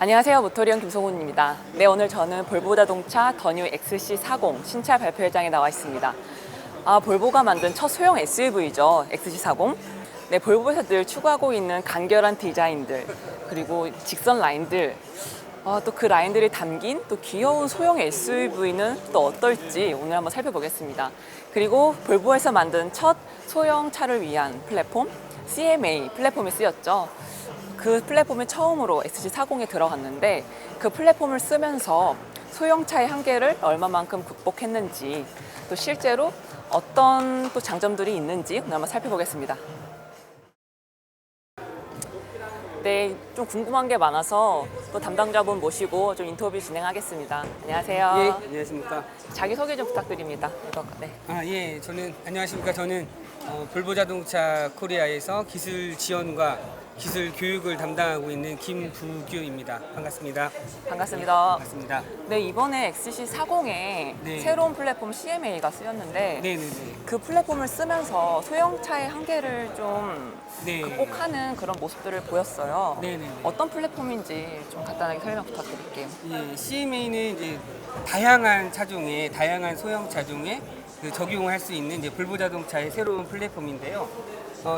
안녕하세요. 모터리언 김성훈입니다. 네, 오늘 저는 볼보 자동차 더 뉴 XC40 신차 발표회장에 나와 있습니다. 볼보가 만든 첫 소형 SUV죠. XC40. 네, 볼보에서 늘 추구하고 있는 간결한 디자인들, 그리고 직선 라인들, 또 그 라인들이 담긴 또 귀여운 소형 SUV는 또 어떨지 오늘 한번 살펴보겠습니다. 그리고 볼보에서 만든 첫 소형 차를 위한 플랫폼, CMA 플랫폼이 쓰였죠. 그 플랫폼이 처음으로 XC40에 들어갔는데 그 플랫폼을 쓰면서 소형차의 한계를 얼마만큼 극복했는지, 또 실제로 어떤 또 장점들이 있는지 오늘 한번 살펴보겠습니다. 네, 좀 궁금한 게 많아서 또 담당자분 모시고 좀 인터뷰 진행하겠습니다. 안녕하세요. 예, 안녕하십니까. 자기소개 좀 부탁드립니다. 네. 예, 안녕하십니까. 저는 볼보 자동차 코리아에서 기술 지원과 기술 교육을 담당하고 있는 김부규입니다. 반갑습니다. 반갑습니다. 반갑습니다. 네, 이번에 XC40에 네. 새로운 플랫폼 CMA가 쓰였는데 네네네. 그 플랫폼을 쓰면서 소형차의 한계를 좀 네. 극복하는 그런 모습들을 보였어요. 네네네. 어떤 플랫폼인지 좀 간단하게 설명 부탁드릴게요. 예, CMA는 이제 다양한 차종에, 다양한 소형 차종에 적용할 수 있는 이제 볼보 자동차의 새로운 플랫폼인데요.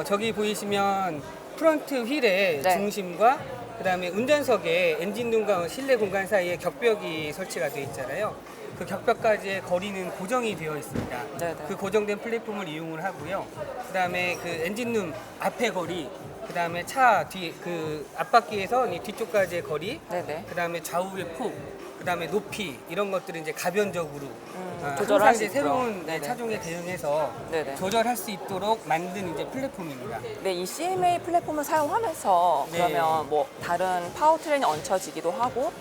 저기 보이시면 프론트 휠의 네. 중심과 그다음에 운전석에 엔진룸과 실내 공간 사이에 격벽이 설치가 되어 있잖아요. 그 격벽까지의 거리는 고정이 되어 있습니다. 네네. 그 고정된 플랫폼을 이용을 하고요. 그다음에 그 엔진룸 앞의 거리, 그다음에 차 뒤 그 앞바퀴에서 이 뒤쪽까지의 거리, 네네. 그다음에 좌우의 폭, 그다음에 높이 이런 것들을 이제 가변적으로 조절할 항상 수 이제 있고요. 새로운 네네. 차종에 대응해서 네네. 조절할 수 있도록 만든 이제 플랫폼입니다. 네, 이 CMA 플랫폼을 사용하면서 네. 그러면 뭐 다른 파워트레인이 얹혀지기도 하고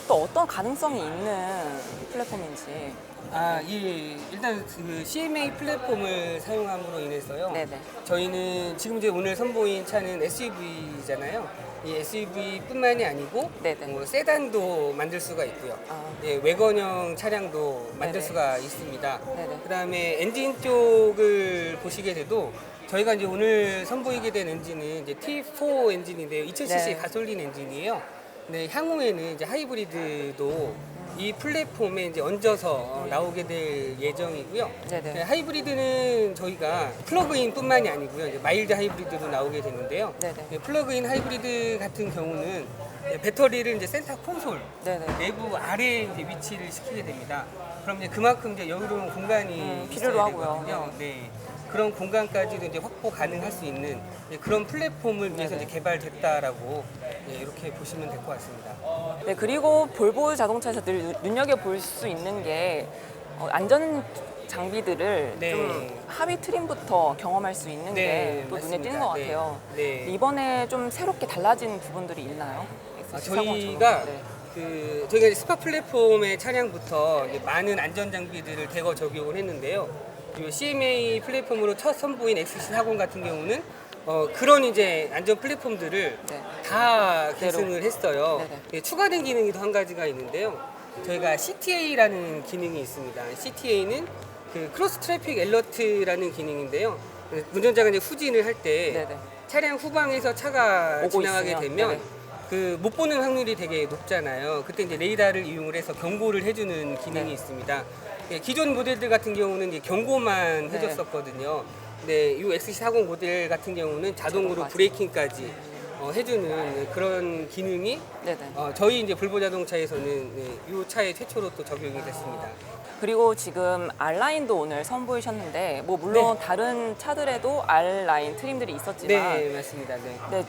또 어떤 가능성이 있는 플랫폼인지. 예. 일단 그 CMA 플랫폼을 사용함으로 인해서요. 네네. 저희는 지금 이제 오늘 선보인 차는 SUV잖아요. 이 SUV뿐만이 아니고 네네. 뭐 세단도 만들 수가 있고요. 예, 외건형 차량도 만들 네네. 수가 있습니다. 네네. 그다음에 엔진 쪽을 보시게 돼도 저희가 이제 오늘 선보이게 된 엔진은 이제 T4 엔진인데요. 2000cc 네. 가솔린 엔진이에요. 근데 향후에는 이제 하이브리드도 이 플랫폼에 이제 얹어서 나오게 될 예정이고요. 네네. 하이브리드는 저희가 플러그인뿐만이 아니고요. 이제 마일드 하이브리드도 나오게 되는데요. 네네. 플러그인 하이브리드 같은 경우는 배터리를 이제 센터 콘솔 네네. 내부 아래에 이제 위치를 시키게 됩니다. 그럼 이제 그만큼 이제 여유로운 공간이 필요로 있어야 하고요. 되거든요. 네. 그런 공간까지도 이제 확보 가능할 수 있는 그런 플랫폼을 위해서 네네. 이제 개발됐다라고 이렇게 보시면 될 것 같습니다. 네, 그리고 볼보 자동차에서 늘 눈여겨볼 수 있는 게 안전 장비들을 네. 좀 하위 트림부터 경험할 수 있는 네, 게 또 눈에 맞습니다. 띄는 것 네. 같아요. 네. 이번에 좀 새롭게 달라진 부분들이 있나요? 저희가 네. 저희가 이제 스파 플랫폼의 차량부터 이제 많은 안전 장비들을 대거 적용을 했는데요. 이 CMA 플랫폼으로 첫 선보인 XC40 같은 경우는 그런 이제 안전 플랫폼들을 네. 다 그대로. 계승을 했어요. 네네. 예, 추가된 기능이 더 한 가지가 있는데요. 저희가 CTA라는 기능이 있습니다. CTA는 그 크로스 트래픽 엘러트라는 기능인데요. 운전자가 이제 후진을 할 때 네네. 차량 후방에서 차가 오고 지나가게 있으면, 되면 네네. 그 못 보는 확률이 되게 높잖아요. 그때 이제 레이더를 이용을 해서 경고를 해주는 기능이 네. 있습니다. 예, 기존 모델들 같은 경우는 이제 경고만 네. 해줬었거든요. 근데 이 XC40 모델 같은 경우는 자동으로 자동까지. 브레이킹까지 해주는 그런 기능이 네네. 저희 이제 볼보 자동차에서는 이 차에 최초로 또 적용이 됐습니다. 그리고 지금 R라인도 오늘 선보이셨는데, 뭐 물론 네. 다른 차들에도 R라인 트림들이 있었지만 네, 맞습니다. 네. 네,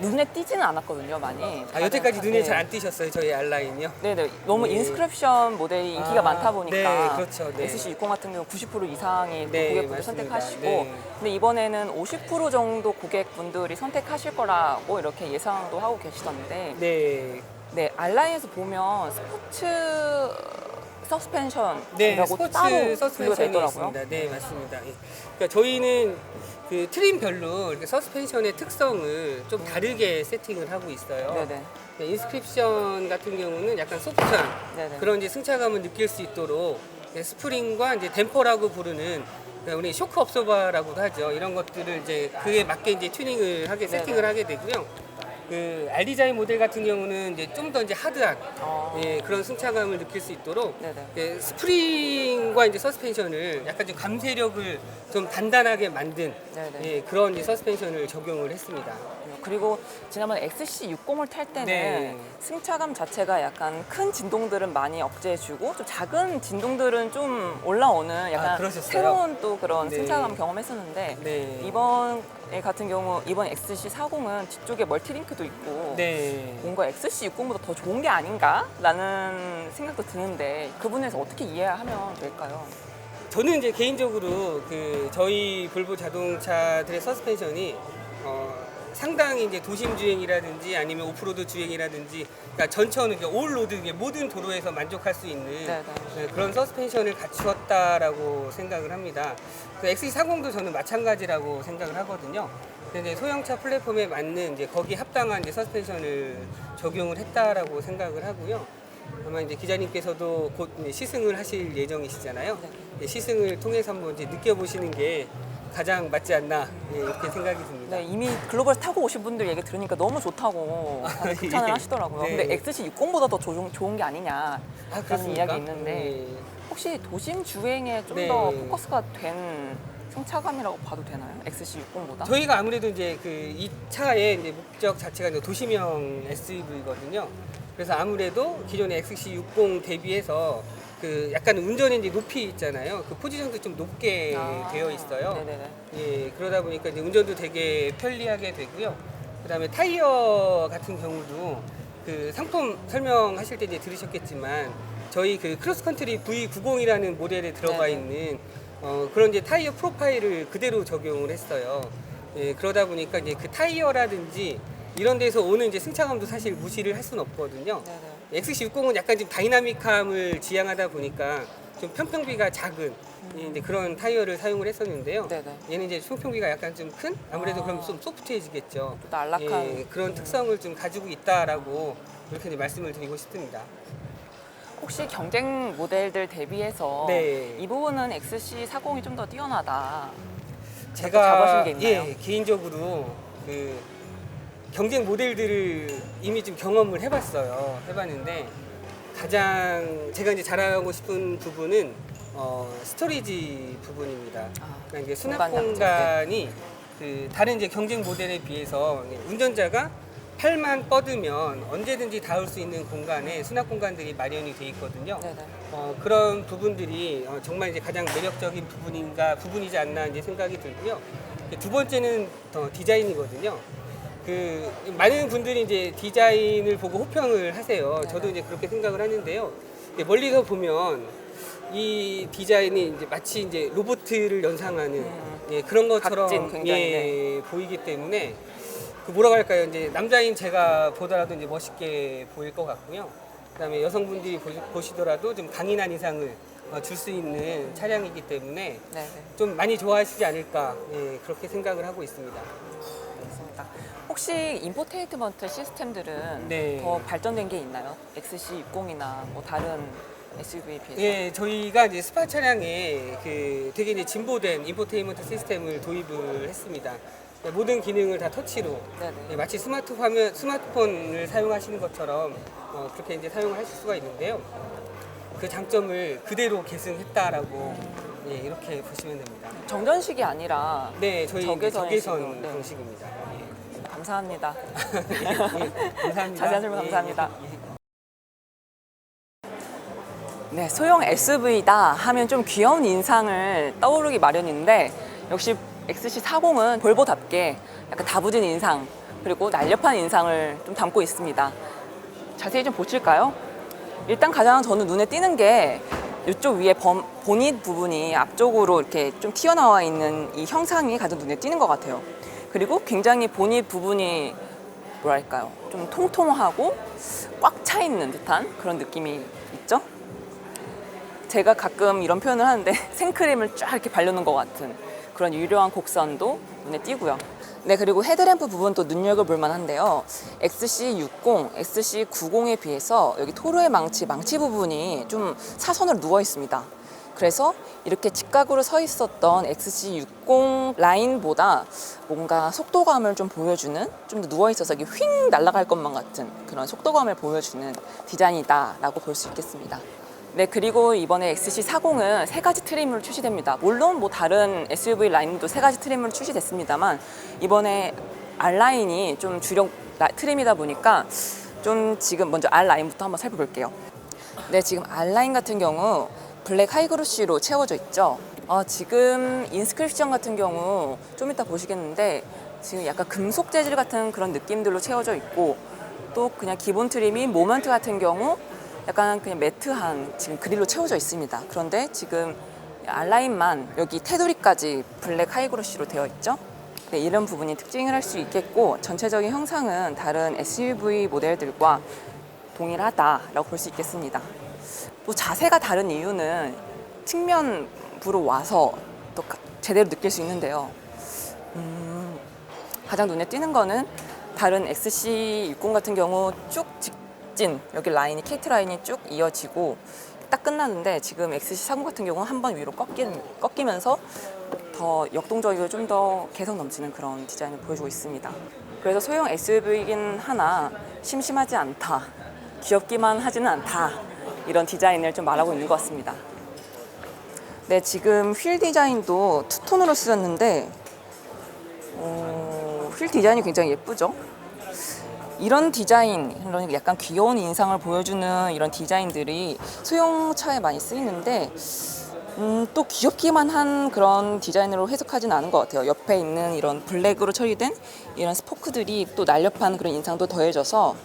눈에 띄지는 않았거든요, 많이. 여태까지 눈에 네. 잘 안 띄셨어요, 저희 R라인이요? 네네. 너무 네. 인스크립션 모델이 인기가 많다 보니까 네, 그렇죠. 네. XC60 같은 경우 90% 이상이 또 네, 고객분들 맞습니다. 선택하시고, 네. 근데 이번에는 50% 정도 고객분들이 선택하실 거라고 이렇게 예상도 하고 계시던데, 네. 네, R라인에서 보면 스포츠 서스펜션이라고 네, 스포츠 따로 분류가 서스펜션이 되더라고요. 있습니다. 네, 맞습니다. 예. 그러니까 저희는 그 트림별로 이렇게 서스펜션의 특성을 좀 다르게 세팅을 하고 있어요. 네네. 네, 인스크립션 같은 경우는 약간 소프트한 네네. 그런 이제 승차감을 느낄 수 있도록 스프링과 이제 댐퍼라고 부르는 우리 쇼크 업소버라고도 하죠. 이런 것들을 이제 그에 맞게 이제 튜닝을 하게 네네. 세팅을 하게 되고요. 그 알디자인 모델 같은 경우는 이제 좀 더 이제 하드한 어. 예, 그런 승차감을 느낄 수 있도록 네네. 예, 스프링과 이제 서스펜션을 약간 좀 감쇄력을 좀 단단하게 만든 네네. 예, 그런 이제 서스펜션을 적용을 했습니다. 그리고 지난번 XC60을 탈 때는 네. 승차감 자체가 약간 큰 진동들은 많이 억제해주고 좀 작은 진동들은 좀 올라오는 약간 그러셨어요? 새로운 또 그런 네. 승차감 경험했었는데 네. 이번에 같은 경우 이번 XC40은 뒤쪽에 멀티링크도 있고 네. 뭔가 XC60보다 더 좋은 게 아닌가라는 생각도 드는데 그 부분에서 어떻게 이해하면 될까요? 저는 이제 개인적으로 그 저희 볼보 자동차들의 서스펜션이 상당히 이제 도심 주행이라든지 아니면 오프로드 주행이라든지 그러니까 전천후 이제 올 로드 모든 도로에서 만족할 수 있는 네네. 네, 그런 서스펜션을 갖추었다라고 생각을 합니다. 그 XC40도 저는 마찬가지라고 생각을 하거든요. 근데 이제 소형차 플랫폼에 맞는 이제 거기에 합당한 이제 서스펜션을 적용을 했다라고 생각을 하고요. 아마 이제 기자님께서도 곧 이제 시승을 하실 예정이시잖아요. 네, 시승을 통해서 한번 이제 느껴보시는 게 가장 맞지 않나 예, 이렇게 생각이 듭니다. 네, 이미 글로벌 타고 오신 분들 얘기 들으니까 너무 좋다고 다들 극찬을 예. 하시더라고요. 네. 근데 XC60보다 더 좋은 게 아니냐라는 그렇습니까? 이야기 있는데 네. 혹시 도심 주행에 좀 네. 더 포커스가 된 승차감이라고 봐도 되나요? XC60보다? 저희가 아무래도 이제 그 이 차의 이제 목적 자체가 이제 도시명 SUV거든요. 그래서 아무래도 기존의 XC60 대비해서 그 약간 운전의 이제 높이 있잖아요. 그 포지션도 좀 높게 되어 있어요. 네네네. 예, 그러다 보니까 이제 운전도 되게 편리하게 되고요. 그다음에 타이어 같은 경우도 그 상품 설명하실 때 이제 들으셨겠지만 저희 그 크로스컨트리 V90이라는 모델에 들어가 네네. 있는 그런 이제 타이어 프로파일을 그대로 적용을 했어요. 예, 그러다 보니까 이제 그 타이어라든지 이런 데서 오는 이제 승차감도 사실 무시를 할 수는 없거든요. 네네. XC60은 약간 좀 다이나믹함을 지향하다 보니까 좀 평평비가 작은 이제 그런 타이어를 사용을 했었는데요. 네네. 얘는 이제 총평비가 약간 좀 큰 아무래도 아. 그럼 좀 소프트해지겠죠. 또 안락한. 예, 그런 특성을 좀 가지고 있다라고 이렇게 이제 말씀을 드리고 싶습니다. 혹시 경쟁 모델들 대비해서 네. 이 부분은 XC40이 좀 더 뛰어나다. 제가 잡아신 게 있나요? 예, 개인적으로 그 경쟁 모델들을 이미 좀 경험을 해봤는데 가장 제가 이제 자랑하고 싶은 부분은 스토리지 부분입니다. 그러니까 이제 수납 공간 공간이 그 다른 이제 경쟁 모델에 비해서 운전자가 팔만 뻗으면 언제든지 닿을 수 있는 공간에 수납 공간들이 마련이 돼 있거든요. 네네. 그런 부분들이 정말 이제 가장 매력적인 부분이지 않나 이제 생각이 들고요. 두 번째는 디자인이거든요. 그 많은 분들이 이제 디자인을 보고 호평을 하세요. 저도 이제 그렇게 생각을 하는데요. 멀리서 보면 이 디자인이 이제 마치 이제 로봇을 연상하는 예, 그런 것처럼 각진 굉장히, 보이기 때문에 그 뭐라고 할까요? 이제 남자인 제가 보더라도 이제 멋있게 보일 것 같고요. 그다음에 여성분들이 보시더라도 좀 강인한 인상을 줄 수 있는 차량이기 때문에 네네. 좀 많이 좋아하시지 않을까 예, 그렇게 생각을 하고 있습니다. 알겠습니다. 혹시 인포테인먼트 시스템들은 네. 더 발전된 게 있나요? XC60이나 뭐 다른 SUV에 비해서? 예, 저희가 이제 스파 차량에 그 되게 이제 진보된 인포테인먼트 시스템을 도입을 했습니다. 모든 기능을 다 터치로 네네. 예, 마치 스마트폰을 사용하시는 것처럼 그렇게 이제 사용을 하실 수가 있는데요. 그 장점을 그대로 계승했다라고 예, 이렇게 보시면 됩니다. 정전식이 아니라 네, 저희 적외선 적외선 식으로, 네. 방식입니다. 예. 감사합니다. 예, 감사합니다. 자세한 질문 예, 감사합니다. 예, 예. 네, 소형 SUV다 하면 좀 귀여운 인상을 떠오르기 마련인데 역시 XC40은 볼보답게 약간 다부진 인상 그리고 날렵한 인상을 좀 담고 있습니다. 자세히 좀 보실까요? 일단 가장 저는 눈에 띄는 게 이쪽 위에 보닛 부분이 앞쪽으로 이렇게 좀 튀어나와 있는 이 형상이 가장 눈에 띄는 것 같아요. 그리고 굉장히 보닛 부분이 뭐랄까요? 좀 통통하고 꽉 차 있는 듯한 그런 느낌이 있죠? 제가 가끔 이런 표현을 하는데 생크림을 쫙 이렇게 바르는 것 같은 그런 유려한 곡선도 눈에 띄고요. 네, 그리고 헤드램프 부분도 눈여겨볼 만한데요. XC60, XC90에 비해서 여기 토로의 망치 부분이 좀 사선으로 누워 있습니다. 그래서 이렇게 직각으로 서 있었던 XC60 라인보다 뭔가 속도감을 좀 보여주는, 좀 더 누워있어서 이게 휙 날아갈 것만 같은 그런 속도감을 보여주는 디자인이다라고 볼 수 있겠습니다. 네, 그리고 이번에 XC40은 세 가지 트림으로 출시됩니다. 물론 뭐 다른 SUV 라인도 세 가지 트림으로 출시됐습니다만 이번에 R라인이 좀 주력 트림이다 보니까 좀 지금 먼저 R라인부터 한번 살펴볼게요. 네, 지금 R라인 같은 경우 블랙 하이그로시로 채워져 있죠. 지금 인스크립션 같은 경우 좀 이따 보시겠는데 지금 약간 금속 재질 같은 그런 느낌들로 채워져 있고, 또 그냥 기본 트림인 모먼트 같은 경우 약간 그냥 매트한 지금 그릴로 채워져 있습니다. 그런데 지금 R라인만 여기 테두리까지 블랙 하이그로시로 되어 있죠. 네, 이런 부분이 특징을 할 수 있겠고, 전체적인 형상은 다른 SUV 모델들과 동일하다라고 볼 수 있겠습니다. 또 자세가 다른 이유는 측면부로 와서 또 제대로 느낄 수 있는데요. 가장 눈에 띄는 거는 다른 XC60 같은 경우 쭉 직진, 여기 라인이 KT 라인이 쭉 이어지고 딱 끝나는데, 지금 XC40 같은 경우는 한 번 위로 꺾이면서 더 역동적이고 좀 더 개성 넘치는 그런 디자인을 보여주고 있습니다. 그래서 소형 SUV이긴 하나 심심하지 않다, 귀엽기만 하지는 않다, 이런 디자인을 좀 말하고 있는 것 같습니다. 네, 지금 휠 디자인도 투톤으로 쓰였는데 휠 디자인이 굉장히 예쁘죠? 이런 디자인, 이런 약간 귀여운 인상을 보여주는 이런 디자인들이 소형차에 많이 쓰이는데 또 귀엽기만 한 그런 디자인으로 해석하지는 않은 것 같아요. 옆에 있는 이런 블랙으로 처리된 이런 스포크들이 또 날렵한 그런 인상도 더해져서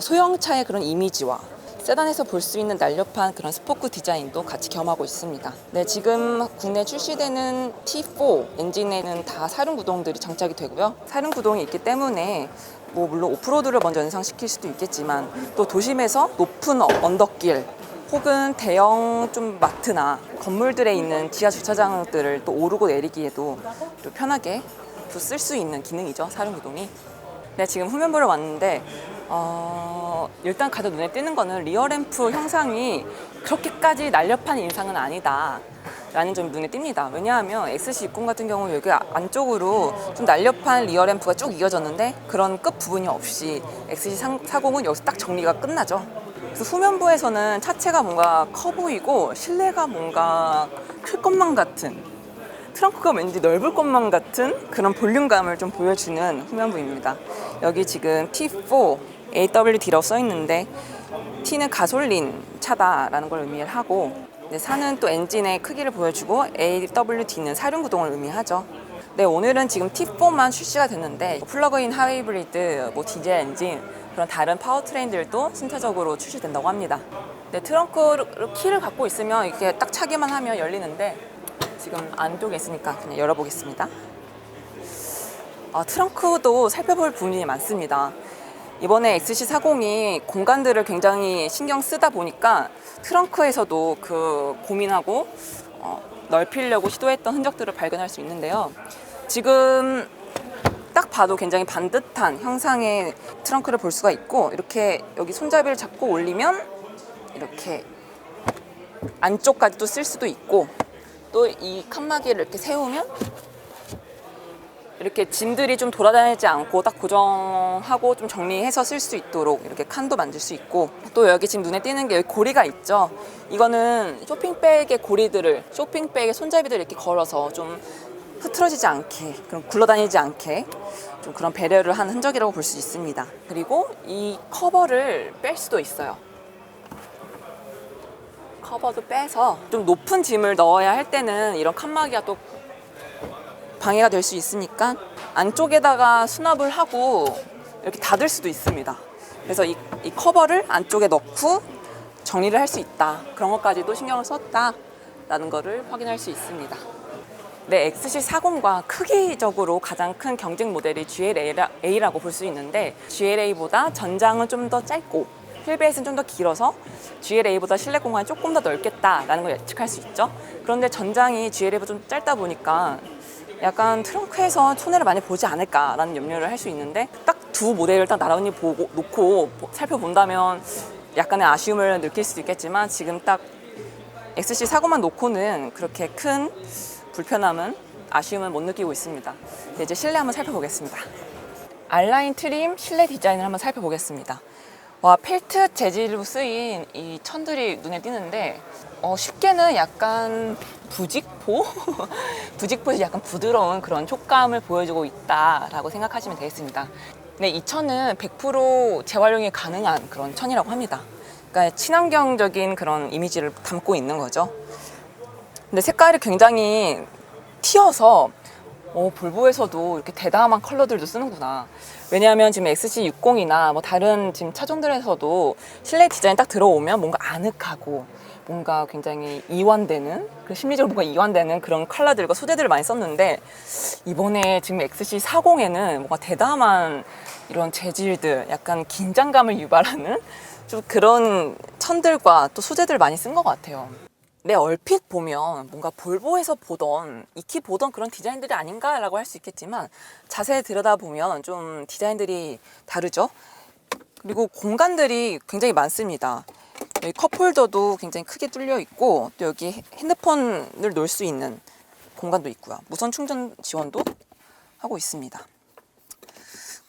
소형차의 그런 이미지와 세단에서 볼 수 있는 날렵한 그런 스포크 디자인도 같이 겸하고 있습니다. 네, 지금 국내 출시되는 T4 엔진에는 다 사륜 구동들이 장착이 되고요. 사륜 구동이 있기 때문에 뭐 물론 오프로드를 먼저 연상시킬 수도 있겠지만, 또 도심에서 높은 언덕길 혹은 대형 좀 마트나 건물들에 있는 지하 주차장들을 또 오르고 내리기에도 또 편하게 또 쓸 수 있는 기능이죠, 사륜 구동이. 네, 지금 후면부를 왔는데 일단 가장 눈에 띄는 거는 리어램프 형상이 그렇게까지 날렵한 인상은 아니다 라는 점이 눈에 띕니다. 왜냐하면 XC60 같은 경우 여기 안쪽으로 좀 날렵한 리어램프가 쭉 이어졌는데 그런 끝 부분이 없이 XC40은 여기서 딱 정리가 끝나죠. 그래서 후면부에서는 차체가 뭔가 커 보이고 실내가 뭔가 클 것만 같은, 트렁크가 왠지 넓을 것만 같은 그런 볼륨감을 좀 보여주는 후면부입니다. 여기 지금 T4 AWD라고 써 있는데 T는 가솔린 차다라는 걸 의미를 하고, 4는 또 엔진의 크기를 보여주고 AWD는 사륜 구동을 의미하죠. 네, 오늘은 지금 T4만 출시가 됐는데 플러그인 하이브리드, 뭐 디젤 엔진, 그런 다른 파워트레인들도 순차적으로 출시된다고 합니다. 네, 트렁크 키를 갖고 있으면 이렇게 딱 차기만 하면 열리는데 지금 안쪽에 있으니까 그냥 열어보겠습니다. 트렁크도 살펴볼 부분이 많습니다. 이번에 XC40이 공간들을 굉장히 신경 쓰다 보니까 트렁크에서도 그 고민하고 넓히려고 시도했던 흔적들을 발견할 수 있는데요. 지금 딱 봐도 굉장히 반듯한 형상의 트렁크를 볼 수가 있고, 이렇게 여기 손잡이를 잡고 올리면 이렇게 안쪽까지도 쓸 수도 있고, 또 이 칸막이를 이렇게 세우면 이렇게 짐들이 좀 돌아다니지 않고 딱 고정하고 좀 정리해서 쓸 수 있도록 이렇게 칸도 만들 수 있고, 또 여기 지금 눈에 띄는 게 여기 고리가 있죠. 이거는 쇼핑백의 고리들을, 쇼핑백의 손잡이들을 이렇게 걸어서 좀 흐트러지지 않게, 그럼 굴러다니지 않게 좀 그런 배려를 한 흔적이라고 볼 수 있습니다. 그리고 이 커버를 뺄 수도 있어요. 커버도 빼서 좀 높은 짐을 넣어야 할 때는 이런 칸막이가 또 방해가 될 수 있으니까 안쪽에다가 수납을 하고 이렇게 닫을 수도 있습니다. 그래서 이 커버를 안쪽에 넣고 정리를 할 수 있다, 그런 것까지도 신경을 썼다라는 거를 확인할 수 있습니다. 네, XC40과 크기적으로 가장 큰 경쟁 모델이 GLA라고 볼 수 있는데, GLA보다 전장은 좀 더 짧고 휠베이스는 좀 더 길어서 GLA보다 실내 공간이 조금 더 넓겠다라는 걸 예측할 수 있죠. 그런데 전장이 GLA보다 좀 짧다 보니까 약간 트렁크에서 손해를 많이 보지 않을까라는 염려를 할 수 있는데, 딱 두 모델을 딱 나란히 놓고 살펴본다면 약간의 아쉬움을 느낄 수도 있겠지만, 지금 딱 XC40만 놓고는 그렇게 큰 불편함은, 아쉬움은 못 느끼고 있습니다. 네, 이제 실내 한번 살펴보겠습니다. R라인 트림 실내 디자인을 한번 살펴보겠습니다. 와, 펠트 재질로 쓰인 이 천들이 눈에 띄는데 쉽게는 약간 부직포? 부직포에서 약간 부드러운 그런 촉감을 보여주고 있다라고 생각하시면 되겠습니다. 네, 이 천은 100% 재활용이 가능한 그런 천이라고 합니다. 그러니까 친환경적인 그런 이미지를 담고 있는 거죠. 근데 색깔이 굉장히 튀어서 볼보에서도 이렇게 대담한 컬러들도 쓰는구나. 왜냐하면 지금 XC60이나 뭐 다른 지금 차종들에서도 실내 디자인 딱 들어오면 뭔가 아늑하고 뭔가 굉장히 이완되는, 심리적으로 뭔가 이완되는 그런 컬러들과 소재들을 많이 썼는데, 이번에 지금 XC40에는 뭔가 대담한 이런 재질들, 약간 긴장감을 유발하는 좀 그런 천들과 또 소재들을 많이 쓴 것 같아요. 내 얼핏 보면 뭔가 볼보에서 익히 보던 그런 디자인들이 아닌가라고 할 수 있겠지만, 자세히 들여다보면 좀 디자인들이 다르죠. 그리고 공간들이 굉장히 많습니다. 여기 컵홀더도 굉장히 크게 뚫려 있고, 또 여기 핸드폰을 놓을 수 있는 공간도 있고요. 무선 충전 지원도 하고 있습니다.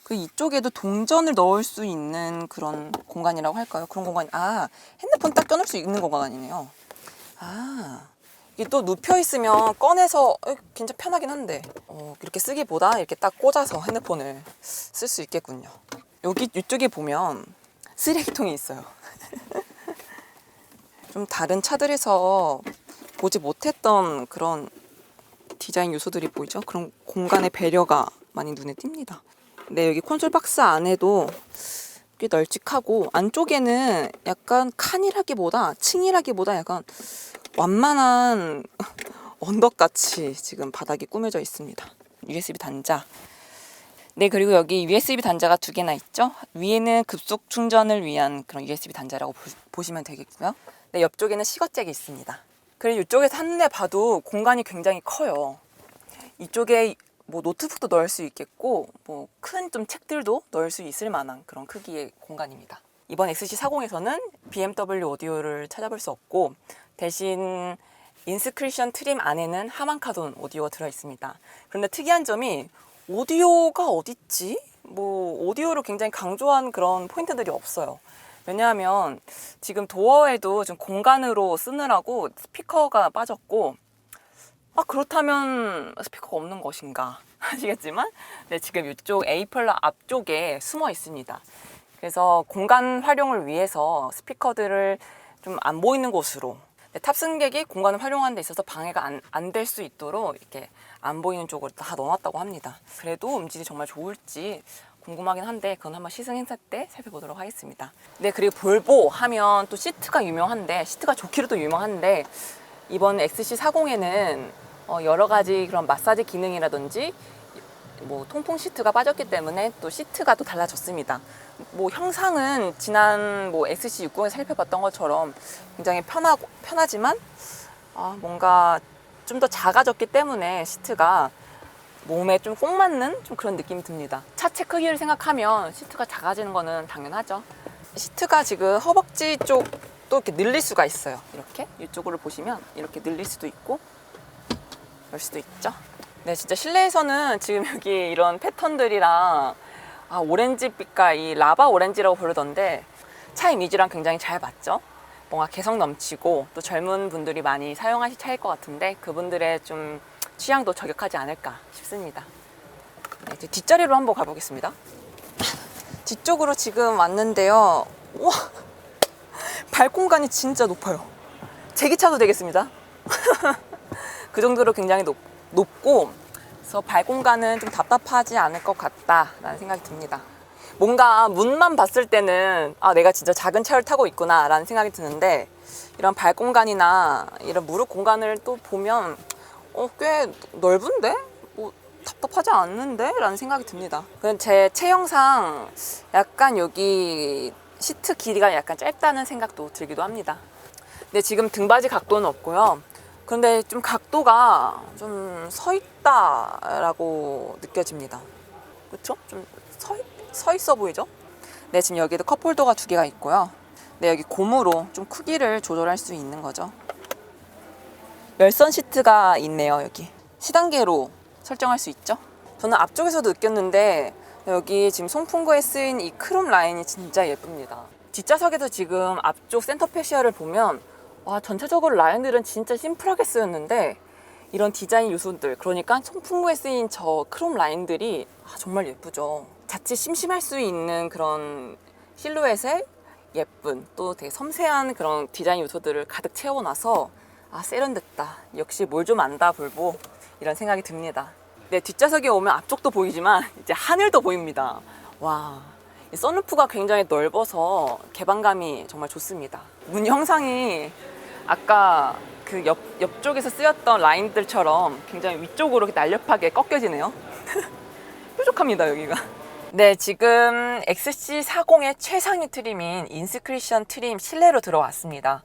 그 이쪽에도 동전을 넣을 수 있는 그런 공간이라고 할까요? 그런 공간, 핸드폰 딱 껴놓을 수 있는 공간이네요. 이게 또 눕혀 있으면 꺼내서 굉장히 편하긴 한데, 이렇게 쓰기보다 이렇게 딱 꽂아서 핸드폰을 쓸 수 있겠군요. 이쪽에 보면 쓰레기통이 있어요. 좀 다른 차들에서 보지 못했던 그런 디자인 요소들이 보이죠? 그런 공간의 배려가 많이 눈에 띕니다. 네, 여기 콘솔 박스 안에도 꽤 널찍하고, 안쪽에는 약간 층이라기보다 약간 완만한 언덕같이 지금 바닥이 꾸며져 있습니다. USB 단자. 네, 그리고 여기 USB 단자가 2개나 있죠. 위에는 급속 충전을 위한 그런 USB 단자라고 보시면 되겠고요. 네, 옆쪽에는 시거잭이 있습니다. 그리고 이쪽에서 한눈에 봐도 공간이 굉장히 커요. 이쪽에 뭐 노트북도 넣을 수 있겠고, 뭐 큰 좀 책들도 넣을 수 있을 만한 그런 크기의 공간입니다. 이번 XC40에서는 BMW 오디오를 찾아볼 수 없고, 대신 인스크리션 트림 안에는 하만카돈 오디오가 들어있습니다. 그런데 특이한 점이 오디오가 어딨지? 뭐 오디오를 굉장히 강조한 그런 포인트들이 없어요. 왜냐하면 지금 도어에도 좀 공간으로 쓰느라고 스피커가 빠졌고, 그렇다면 스피커가 없는 것인가 하시겠지만, 네, 지금 이쪽 A 플러 앞쪽에 숨어 있습니다. 그래서 공간 활용을 위해서 스피커들을 좀 안 보이는 곳으로, 탑승객이 공간을 활용하는 데 있어서 방해가 안 될 수 있도록 이렇게 안 보이는 쪽으로 다 넣어놨다고 합니다. 그래도 음질이 정말 좋을지 궁금하긴 한데, 그건 한번 시승 행사 때 살펴보도록 하겠습니다. 네, 그리고 볼보 하면 또 시트가 유명한데, 시트가 좋기로도 유명한데, 이번 XC40에는 여러 가지 그런 마사지 기능이라든지 뭐 통풍 시트가 빠졌기 때문에 또 시트가 또 달라졌습니다. 뭐 형상은 지난 뭐 XC60에서 살펴봤던 것처럼 굉장히 편하지만 뭔가 좀 더 작아졌기 때문에 시트가 몸에 좀 꼭 맞는 좀 그런 느낌이 듭니다. 차체 크기를 생각하면 시트가 작아지는 거는 당연하죠. 시트가 지금 허벅지 쪽도 이렇게 늘릴 수가 있어요. 이렇게 이쪽으로 보시면 이렇게 늘릴 수도 있고 열 수도 있죠. 네, 진짜 실내에서는 지금 여기 이런 패턴들이랑 오렌지 빛깔, 이 라바 오렌지라고 부르던데, 차 이미지랑 굉장히 잘 맞죠? 뭔가 개성 넘치고 또 젊은 분들이 많이 사용하실 차일 것 같은데, 그분들의 좀 취향도 저격하지 않을까 싶습니다. 네, 이제 뒷자리로 한번 가보겠습니다. 뒤쪽으로 지금 왔는데요. 우와, 발공간이 진짜 높아요. 제기차도 되겠습니다. 그 정도로 굉장히 높고, 그래서 발공간은 좀 답답하지 않을 것 같다라는 생각이 듭니다. 뭔가 문만 봤을 때는 내가 진짜 작은 차를 타고 있구나 라는 생각이 드는데, 이런 발공간이나 이런 무릎 공간을 또 보면 꽤 넓은데? 뭐 답답하지 않는데? 라는 생각이 듭니다. 제 체형상 약간 여기 시트 길이가 약간 짧다는 생각도 들기도 합니다. 근데 지금 등받이 각도는 없고요. 그런데 좀 각도가 좀 서 있다라고 느껴집니다. 그렇죠? 좀 서 있어 보이죠? 네, 지금 여기도 컵홀더가 2개가 있고요. 네, 여기 고무로 좀 크기를 조절할 수 있는 거죠. 열선 시트가 있네요. 여기 시단계로 설정할 수 있죠. 저는 앞쪽에서도 느꼈는데 여기 지금 송풍구에 쓰인 이 크롬 라인이 진짜 예쁩니다. 뒷좌석에서 지금 앞쪽 센터 패시아를 보면 와, 전체적으로 라인들은 진짜 심플하게 쓰였는데 이런 디자인 요소들, 그러니까 송풍구에 쓰인 저 크롬 라인들이 정말 예쁘죠. 자칫 심심할 수 있는 그런 실루엣에 예쁜 또 되게 섬세한 그런 디자인 요소들을 가득 채워놔서 세련됐다. 역시 뭘 좀 안다 볼보, 이런 생각이 듭니다. 네, 뒷좌석에 오면 앞쪽도 보이지만 이제 하늘도 보입니다. 와, 이 선루프가 굉장히 넓어서 개방감이 정말 좋습니다. 문 형상이 아까 그 옆쪽에서 쓰였던 라인들처럼 굉장히 위쪽으로 이렇게 날렵하게 꺾여지네요. 뾰족합니다, 여기가. 네, 지금 XC40의 최상위 트림인 인스크리션 트림 실내로 들어왔습니다.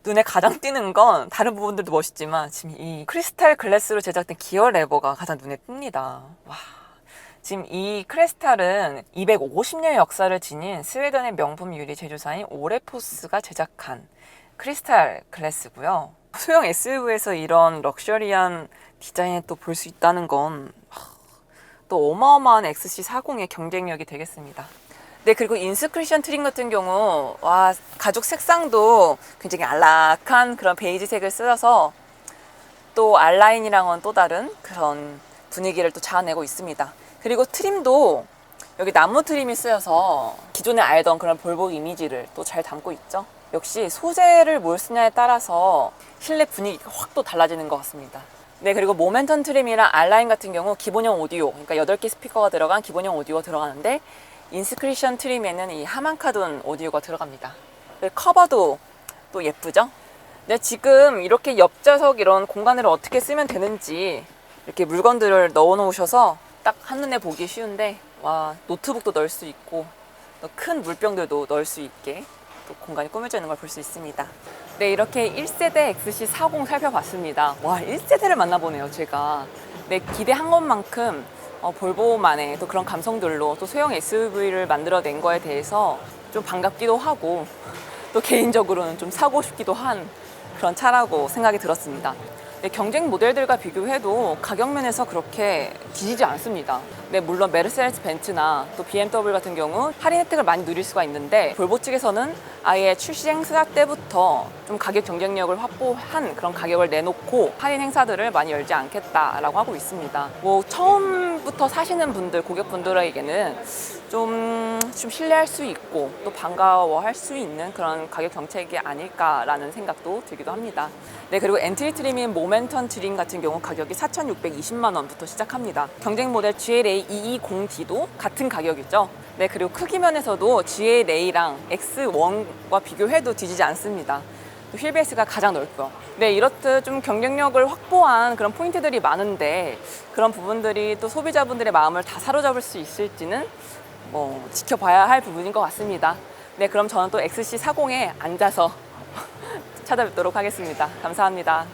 눈에 가장 띄는 건 다른 부분들도 멋있지만 지금 이 크리스탈 글래스로 제작된 기어 레버가 가장 눈에 띕니다. 와, 지금 이 크리스탈은 250년의 역사를 지닌 스웨덴의 명품 유리 제조사인 오레포스가 제작한 크리스탈 글래스고요. 소형 SUV에서 이런 럭셔리한 디자인을 또 볼 수 있다는 건 또 어마어마한 XC40의 경쟁력이 되겠습니다. 네, 그리고 인스크리션 트림 같은 경우 가죽 색상도 굉장히 안락한 그런 베이지색을 쓰여서 또 R라인이랑은 또 다른 그런 분위기를 또 자아내고 있습니다. 그리고 트림도 여기 나무 트림이 쓰여서 기존에 알던 그런 볼보 이미지를 또 잘 담고 있죠. 역시 소재를 뭘 쓰냐에 따라서 실내 분위기가 확 또 달라지는 것 같습니다. 네, 그리고 모멘텀 트림이랑 R라인 같은 경우 기본형 오디오, 그러니까 8개 스피커가 들어간 기본형 오디오가 들어가는데 인스크리션 트림에는 이 하만카돈 오디오가 들어갑니다. 커버도 또 예쁘죠? 네, 지금 이렇게 옆좌석 이런 공간을 어떻게 쓰면 되는지 이렇게 물건들을 넣어 놓으셔서 딱 한눈에 보기 쉬운데 노트북도 넣을 수 있고 또 큰 물병들도 넣을 수 있게 또 공간이 꾸며져 있는 걸 볼 수 있습니다. 네, 이렇게 1세대 XC40 살펴봤습니다. 1세대를 만나보네요, 제가. 네, 기대한 것만큼 볼보만의 또 그런 감성들로 또 소형 SUV를 만들어낸 거에 대해서 좀 반갑기도 하고 또 개인적으로는 좀 사고 싶기도 한 그런 차라고 생각이 들었습니다. 네, 경쟁 모델들과 비교해도 가격 면에서 그렇게 뒤지지 않습니다. 네, 물론 메르세데스 벤츠나 또 BMW 같은 경우 할인 혜택을 많이 누릴 수가 있는데 볼보 측에서는 아예 출시 행사 때부터 좀 가격 경쟁력을 확보한 그런 가격을 내놓고 할인 행사들을 많이 열지 않겠다라고 하고 있습니다. 처음부터 사시는 분들, 고객분들에게는 좀 신뢰할 수 있고 또 반가워할 수 있는 그런 가격 정책이 아닐까라는 생각도 들기도 합니다. 네, 그리고 엔트리 트림인 모멘텀 트림 같은 경우 가격이 4,620만 원부터 시작합니다. 경쟁 모델 GLA 220D도 같은 가격이죠. 네, 그리고 크기 면에서도 GLA랑 X1과 비교해도 뒤지지 않습니다. 또 휠베이스가 가장 넓고요. 네, 이렇듯 좀 경쟁력을 확보한 그런 포인트들이 많은데 그런 부분들이 또 소비자분들의 마음을 다 사로잡을 수 있을지는 지켜봐야 할 부분인 것 같습니다. 네, 그럼 저는 또 XC40에 앉아서 찾아뵙도록 하겠습니다. 감사합니다.